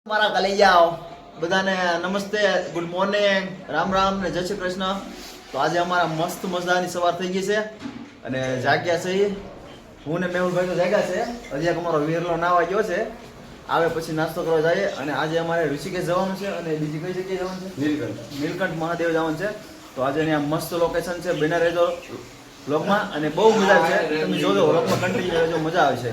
મારા કલેજાઓ બધાને નમસ્તે, ગુડ મોર્નિંગ, રામ રામ ને જય શ્રી કૃષ્ણ. તો આજે અમારા મસ્ત મજાની સવાર થઈ ગઈ છે અને જાગ્યા છે. હું ને મેહુલભાઈ તો જાગ્યા છે. હજી એક અમારો વીરલો નાવા ગયો છે. આવે પછી નાસ્તો કરવા જઈએ. અને આજે અમારે ઋષિકેશ જવાનું છે અને બીજી કઈ જગ્યાએ જવાનું છે? નીલકંઠ મહાદેવ જવાનું છે. તો આજે અહીંયા મસ્ત લોકેશન છે, બને રહેજો વ્લોગમાં અને બહુ મજા છે. તમે જોજો વ્લોગમાં કન્ટિન્યુ રહેજો, મજા આવે છે.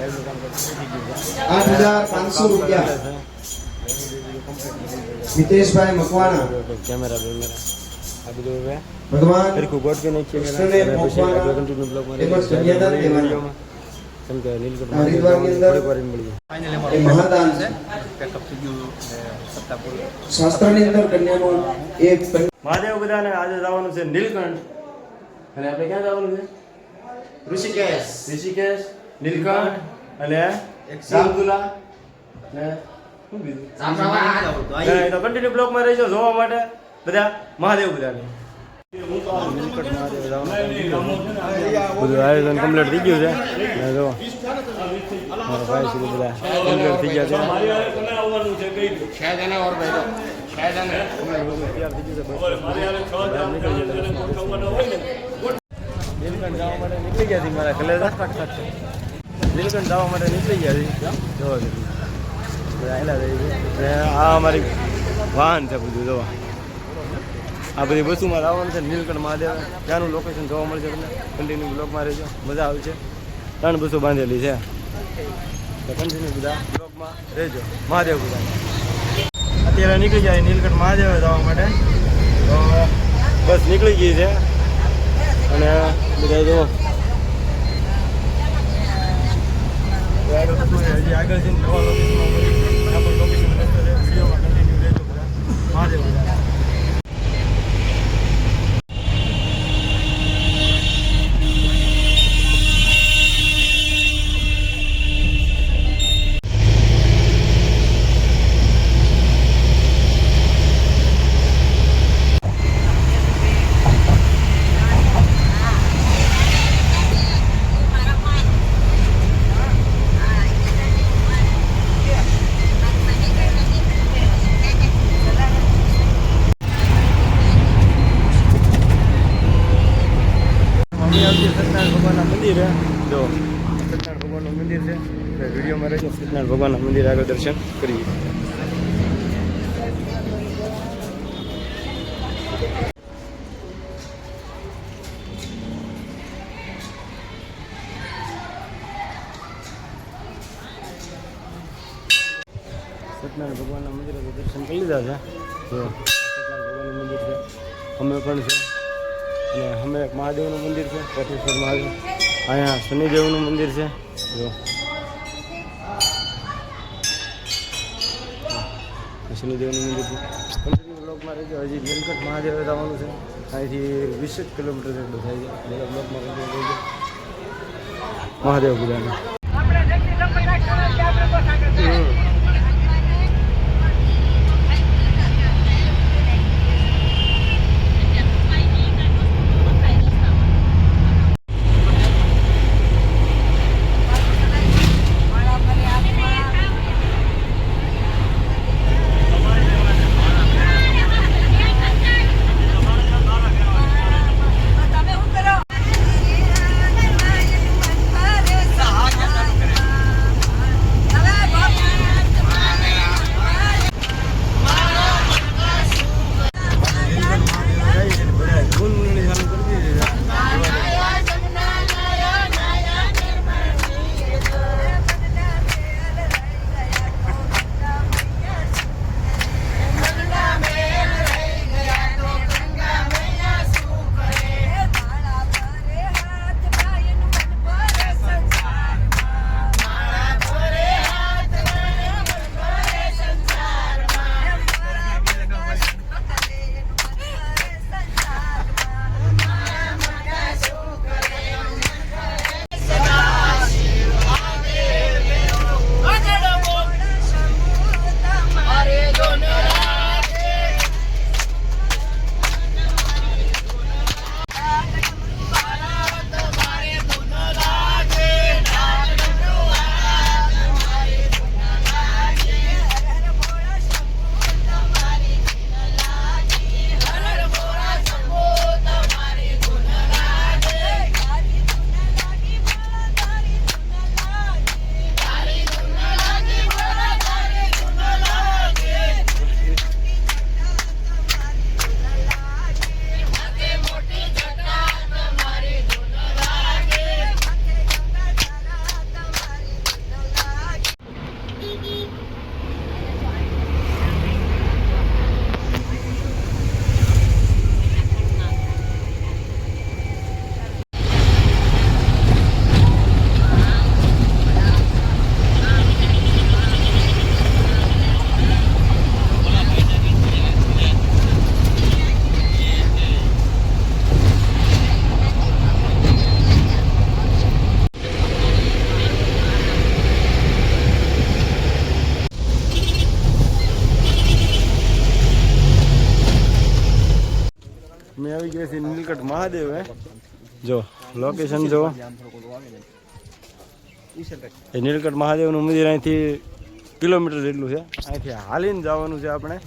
8,500 રૂપિયા મિતેશભાઈ મકવાણા. કેમેરા આ બધું હવે ભગવાન સરખું ગોઠવી નાખીએ કૃષ્ણને પછી મકવાણા આગળ કન્ટિન્યુ બ્લોગમાં તેમજ કન્યાદાન દેવાના. કેમ કે નીલકંઠ હરિદ્વારની અંદર થોડીક વાર મળી એ મહાદાન છે. શાસ્ત્રની અંદર કન્યાનું એક મહાદેવ બધાને આજે જવાનું છે નીલકંઠ. અને આપણે ક્યાં જવાનું છે? ઋષિકેશ, નીલકંઠ અને રામદુલા ને શું બીજું? તો કન્ટિન્યુ બ્લોગમાં રહેજો જોવા માટે બધા મહાદેવ બધાને. નીલકંઠ મહાદેવ જવાનું બધું આયોજન કમ્પ્લીટ થઈ ગયું છે. ને જો મારા ભાઈ શ્રી બધા કમ્પ્લીટ થઈ ગયા છે. તૈયાર થઈ ગયું છે. નીકળી ગયા છે મારા કલેજા. નીલકંઠ જવા માટે નીકળી ગયા છે. જોવા આ અમારી વાહન છે બધું જોવા. આ બધી બસુમાં આવવાનું છે. નીલકંઠ મહાદેવ ત્યાંનું લોકેશન જોવા મળશે તમને. કન્ટિન્યુ બ્લોગમાં રહેજો, મજા આવશે. 3 બસો બાંધેલી છે તો કન્ટિન્યુ બધા બ્લોગમાં રહેજો. મહાદેવ બધા અત્યારે નીકળી જાય નીલકંઠ મહાદેવ જવા માટે. તો બસ નીકળી ગઈ છે અને બધા જો હજી આગળ જઈને નવા લોકેશનમાં લોકેશન વિડીયોમાં કન્ટિન્યુ રહેજો બધા મહાદેવ બધા. સત્યનારાયણ ભગવાનના મંદિર છે. જો સત્યનારાયણ ભગવાનનું મંદિર છે. વિડીયોમાં રહેજો. સત્યનારાયણ ભગવાનના મંદિર આગળ દર્શન કરીએ. સત્યનારાયણ ભગવાનના મંદિરે દર્શન કરી લીધા છે. જો સત્યનારાયણ ભગવાનનું મંદિર છે. અમે પણ છે. અને અમે એક મહાદેવનું મંદિર છે, કોટેશ્વર મહાદેવ. અહીંયા શનિદેવનું મંદિર છે. જો શનિદેવનું મંદિર છે. કન્ટિન્યુ બ્લોગમાં રહેજો. હજી નીલકંઠ મહાદેવ જવાનું છે. અહીંથી 20 કિલોમીટર જેટલું થાય છે. બધા બ્લોગમાં રહેજો. મહાદેવ બધાને મેં આવી ગયા છે નીલકંઠ મહાદેવ હે જો લોકેશન જો એ નીલકંઠ મહાદેવનું મંદિર અહીંથી કિલોમીટર જેટલું છે અહીંથી હાલીને જવાનું છે આપણે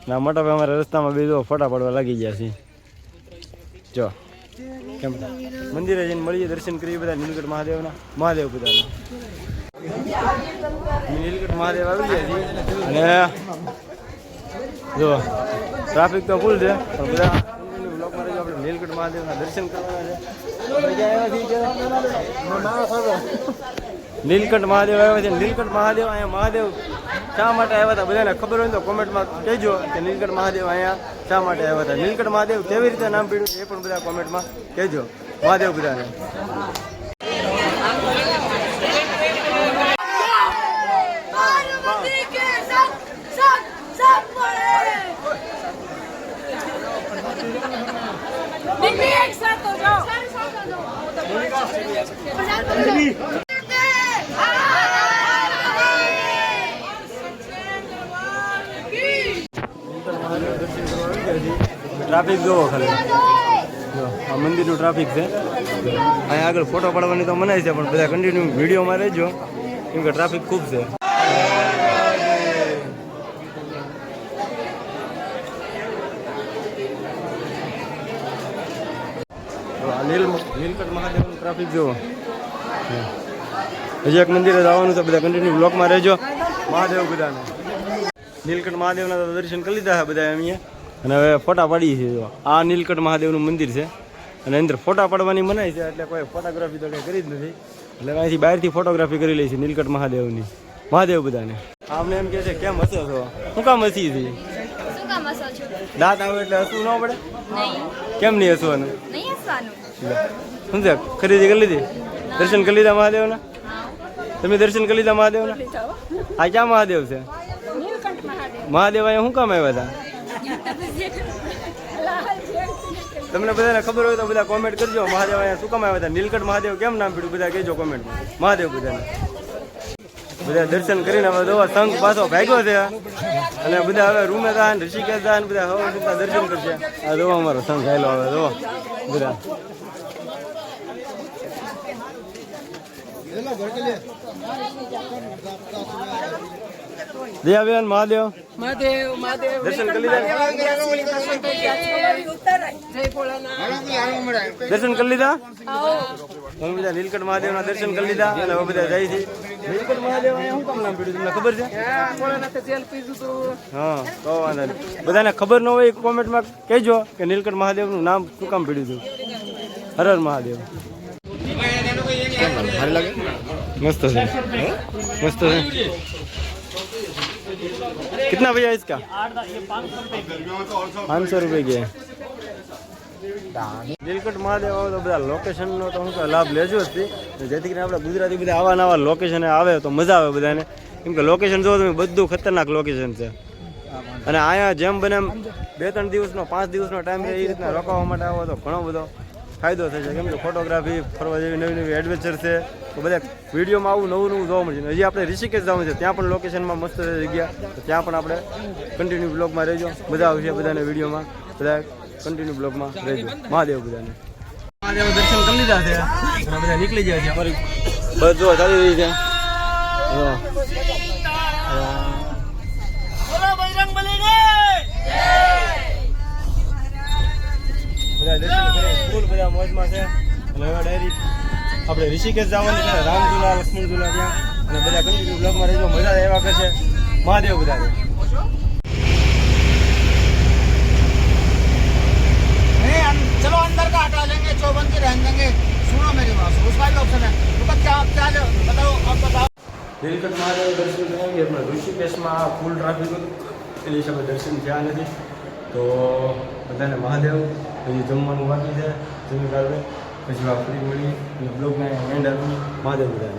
ના મોટા ભાઈ અમારા રસ્તામાં બે જો ફોટા પાડવા લાગી ગયા છે જો કેમ મંદિરે જઈને મળીએ દર્શન કરીએ બધા નીલકંઠ મહાદેવના મહાદેવ બધાના નીલકંઠ મહાદેવ આવી ગયા છે અને જો ટ્રાફિક તો ફૂલ છે પણ બધા આપણે નીલકંઠ મહાદેવના દર્શન કરવાના છે નીલકંઠ મહાદેવ આવ્યા છે નીલકંઠ મહાદેવ અહીંયા મહાદેવ શા માટે આવ્યા હતા બધાને ખબર હોય તો કોમેન્ટમાં કહેજો કે નીલકંઠ મહાદેવ અહીંયા શા માટે આવ્યા હતા નીલકંઠ મહાદેવ કેવી રીતે નામ પડ્યું એ પણ બધા કોમેન્ટમાં કહેજો મહાદેવ બધાને ટ્રાફિક જોવો ખાલી જો આ મંદિરનું ટ્રાફિક છે અહીંયા આગળ ફોટો પાડવાની તો મનાય છે પણ બધા કન્ટિન્યુ વિડીયોમાં રહેજો કેમ કે ટ્રાફિક ખૂબ છે નીલકંઠ મહાદેવનું ટ્રાફિક જોવો હજી એક મંદિરે જવાનું છે બધા કન્ટિન્યુ બ્લોકમાં રહેજો મહાદેવ બધાને નીલકંઠ મહાદેવના તો દર્શન કરી લીધા છે બધા અહીંયા અને હવે ફોટા પાડીએ છીએ આ નીલકંઠ મહાદેવનું મંદિર છે અને અંદર ફોટા પાડવાની મનાય છે એટલે કોઈ ફોટોગ્રાફી તો કંઈ કરી જ નથી એટલે અહીંથી બહારથી ફોટોગ્રાફી કરી લઈ છે નીલકંઠ મહાદેવની મહાદેવ બધાને આમને એમ કહે છે કેમ હસો છો શું કામ હસી છે દાંત આવે એટલે હસવું ન પડે કેમ નહીં હસવાનું શું છે ખરીદી કરી લીધી દર્શન કરી લીધા મહાદેવના તમે દર્શન કરી લીધા મહાદેવના આ ક્યાં મહાદેવ છે મહાદેવ અહીંયા શું કામ આવ્યા હતા તમને બધાને ખબર હોય તો બધા કોમેન્ટ કરજો મહાદેવ અહીંયા શું કામ આવ્યા હતા નીલકંઠ મહાદેવ કેમ નામ પડ્યું બધા કહેજો કોમેન્ટમાં મહાદેવ બધાને બધા દર્શન કરીને હવે દવા સંઘ પાછો ભાગ્યો છે અને બધા હવે રૂમે દાન ઋષિકેશ દાન બધા હવે દર્શન કરશે આ દવા અમારો સંઘ આવેલો હવે દવા બધા દયાબેન મહાદેવ દર્શન કરી લીધા દર્શન કરી લીધા તમે બધા નીલકંઠ મહાદેવના દર્શન કરી લીધા અને હવે બધા જાય છે નીલકંઠ મહાદેવ અહીંયા શું કામ નામ પડ્યું તમને ખબર છે હા તો વાંધો નહીં બધાને ખબર ન હોય કોમેન્ટમાં કહેજો કે નીલકંઠ મહાદેવનું નામ શું કામ પડ્યું હતું હર હર મહાદેવ मस्त है मस्त है कितना भैया इसका 500 रुपये के નીલકંઠ મહાદેવ આવે તો બધા લોકેશનનો તો હું લાભ લેજો જ જેથી કરીને આપણે ગુજરાતી બધા આવા નવા લોકેશન આવે તો મજા આવે બધાને કેમ કે લોકેશન જો તમે બધું ખતરનાક લોકેશન છે અને અહીંયા જેમ બને એમ 2-3 દિવસનો 5 દિવસનો ટાઈમ એ રીતના રોકાવા માટે આવો તો ઘણો બધો ફાયદો થશે કેમ કે ફોટોગ્રાફી ફરવા જેવી નવી નવી એડવેન્ચર છે તો બધા વિડીયોમાં આવું નવું નવું જોવા મળશે હજી આપણે ઋષિકેશ જવાનું છે ત્યાં પણ લોકેશનમાં મસ્ત જગ્યા તો ત્યાં પણ આપણે કન્ટિન્યુ બ્લોગમાં રહેજો મજા આવશે બધાને વિડીયોમાં બધા કન્ટિન્યુ બ્લોગમાં રહેજો મહાદેવ બધાને મહાદેવ દર્શન કરી લીધા છે અને બધા નીકળી ગયા છે અમારી બસ જો ચાલી રહી છે બધા દર્શન કરે ફૂલ બધા મોજમાં છે અને હવે ડાયરેક્ટ આપણે ઋષિકેશ જવાનું છે રામઝુલા લક્ષ્મણઝુલા ત્યાં અને બધા કન્ટિન્યુ બ્લોગમાં રહેજો મજા એવા કરશે મહાદેવ બધા चलो अंदर का हटा लेंगे चौबन की रहने देंगे सुनो मेरी बात उसका भी ऑप्शन है तो क्या क्या बताओ आप बताओ નીલકંઠ મહાદેવ દર્શન કરાવીએ પણ ઋષિકેશમાં ફૂલ ટ્રાફિક હતું એની હિસાબે દર્શન થયા નથી. તો બધાને મહાદેવ. પછી જમવાનું બાકી છે, જમી કાઢવે પછી ફરી મળી અને બ્લોગને એન્ડ આપી. મહાદેવ બધાને.